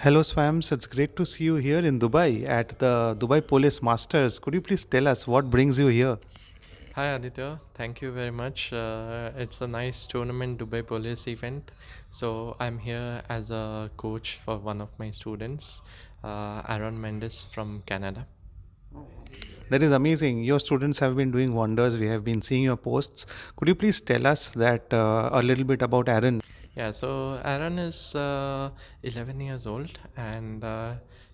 Hello, Swayams. It's great to see you here in Dubai at the Dubai Police Masters. Could you please tell us what brings you here? Hi Aditya, thank you very much. It's a nice tournament Dubai Police event. So I'm here as a coach for one of my students, Aaron Mendes from Canada. That is amazing. Your students have been doing wonders. We have been seeing your posts. Could you please tell us that a little bit about Aaron? Yeah, so Aaron is 11 years old and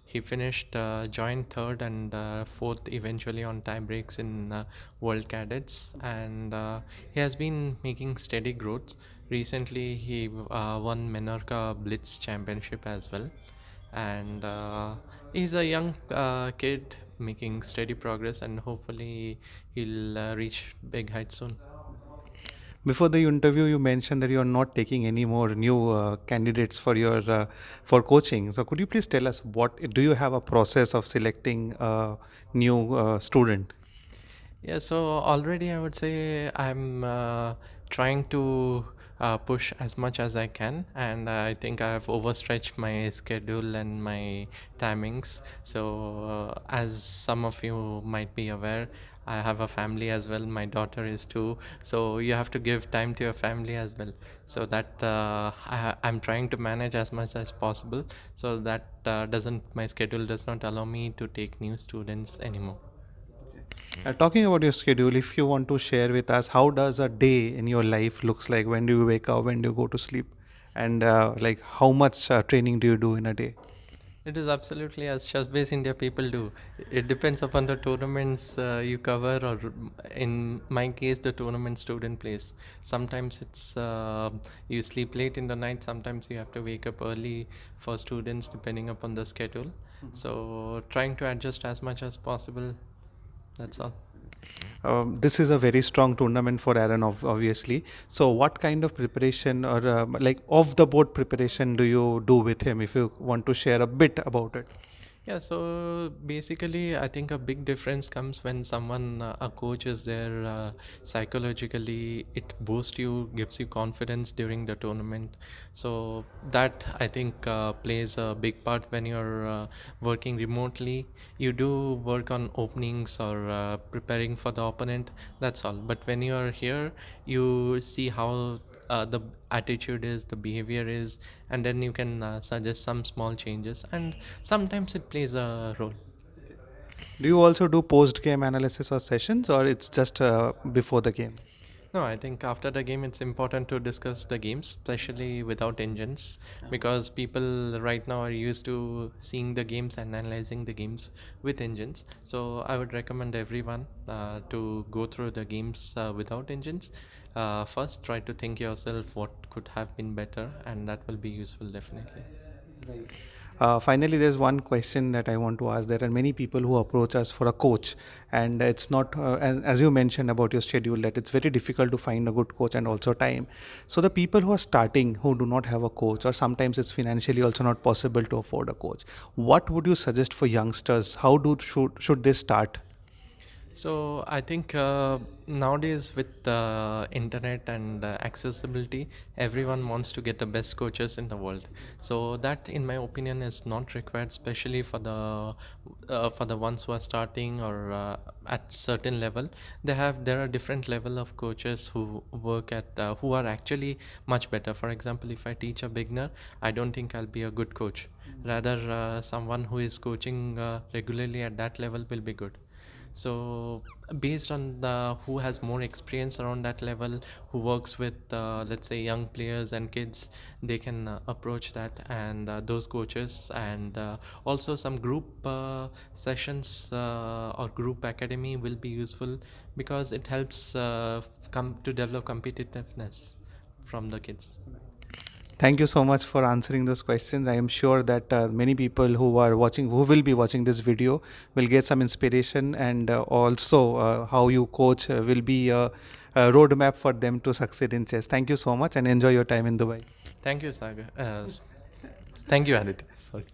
he finished joined third and fourth eventually on tie breaks in World Cadets, and he has been making steady growth. Recently, he won Menorca Blitz Championship as well, and he's a young kid making steady progress, and hopefully he'll reach big heights soon. Before the interview, you mentioned that you are not taking any more new candidates for your for coaching. So could you please tell us what do you have a process of selecting a new student? Yeah, so already I would say I'm trying to push as much as I can, and I think I've overstretched my schedule and my timings. So, as some of you might be aware, I have a family as well. My daughter is two, so you have to give time to your family as well. So that I'm trying to manage as much as possible, so that doesn't my schedule does not allow me to take new students anymore. Talking about your schedule, if you want to share with us, how does a day in your life looks like? When do you wake up? When do you go to sleep? And like how much training do you do in a day? It is absolutely as ChessBase India people do. It depends upon the tournaments you cover, or in my case, the tournament student plays. Sometimes it's you sleep late in the night. Sometimes you have to wake up early for students, depending upon the schedule. So trying to adjust as much as possible. That's all. This is a very strong tournament for Aaron, obviously. So, what kind of preparation or like off the board preparation do you do with him? If you want to share a bit about it. Yeah, so basically, I think a big difference comes when someone, a coach is there psychologically. It boosts you, gives you confidence during the tournament. So that I think plays a big part when you're working remotely. You do work on openings or preparing for the opponent. That's all. But when you're here, you see how the attitude is, the behavior is, and then you can suggest some small changes, and sometimes it plays a role. Do you also do post game analysis or sessions, or it's just before the game? No, I think after the game it's important to discuss the games, especially without engines, because people right now are used to seeing the games and analyzing the games with engines. So I would recommend everyone to go through the games without engines. First, try to think yourself what could have been better, and that will be useful definitely. Right. Finally, there's one question that I want to ask. There are many people who approach us for a coach, and it's not, as you mentioned about your schedule, that it's very difficult to find a good coach and also time. So, the people who are starting who do not have a coach, or sometimes it's financially also not possible to afford a coach, what would you suggest for youngsters? How should they start? So I think nowadays with internet and accessibility, everyone wants to get the best coaches in the world. So that, in my opinion, is not required, especially for the ones who are starting or at certain level. There are different level of coaches who work at who are actually much better. For example, if I teach a beginner, I don't think I'll be a good coach. Rather, someone who is coaching regularly at that level will be good. So based on the who has more experience around that level, who works with let's say young players and kids, they can approach that, and those coaches, and also some group sessions or group academy will be useful, because it helps come to develop competitiveness from the kids. Thank you so much for answering those questions. I am sure that many people who are watching, who will be watching this video, will get some inspiration, and also how you coach will be a roadmap for them to succeed in chess. Thank you so much and enjoy your time in Dubai. Thank you, Sagar. Thank you, Aditya. Sorry.